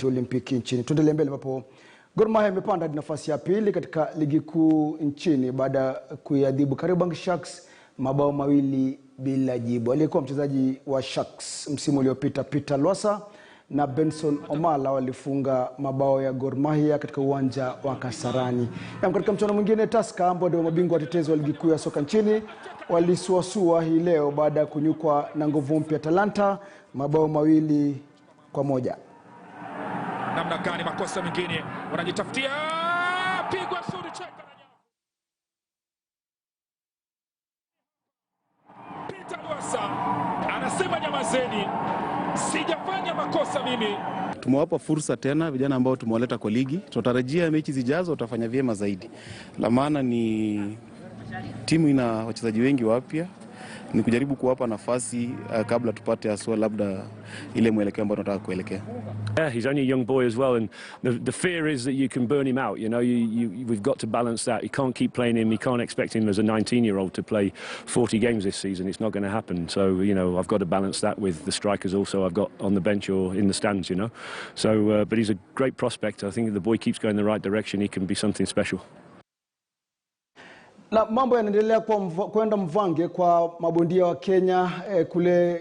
Olimpiki nchini. Tuendelee mbele ambapo Gor Mahia imepanda hadi nafasi ya pili katika ligi kuu nchini baada ya kuiadhibu Kariobangi Sharks mabao 2 bila jibu. Aliyekuwa mchezaji wa Sharks msimu uliopita Peter Lwasa na Benson Omala walifunga mabao ya Gor Mahia katika uwanja wa Kasarani. Na katika mchezo mwingine Tusker ambao ndio mabingwa watetezi wa ligi kuu ya soka nchini walisuasua hii leo baada ya kunyukwa na nguvu mpya Talanta mabao 2-1. Namna gani makosa mengine wanajitafutia, pigwa suri cheka na Peter Lwasa anasema nyamazeni, sijafanya makosa mimi. Tumewapa fursa tena vijana ambao tumewaleta kwa ligi. Tunatarajia mechi zijazo watafanya vyema zaidi. La maana ni timu ina wachezaji wengi wapya, ni kujaribu kuwapa nafasi kabla tupate aswa labda ile mwelekeo ambao tunataka kuelekea. Yeah, he's only a young boy as well, and the fear is that you can burn him out. You know, we've got to balance that. You can't keep playing him. You can't expect him as a 19-year-old to play 40 games this season. It's not going to happen. So, you know, I've got to balance that with the strikers also I've got on the bench or in the stands, you know. So, but he's a great prospect. I think if the boy keeps going in the right direction, he can be something special. Na mambo yanaendelea kwenda mvange kwa mabondia wa Kenya kule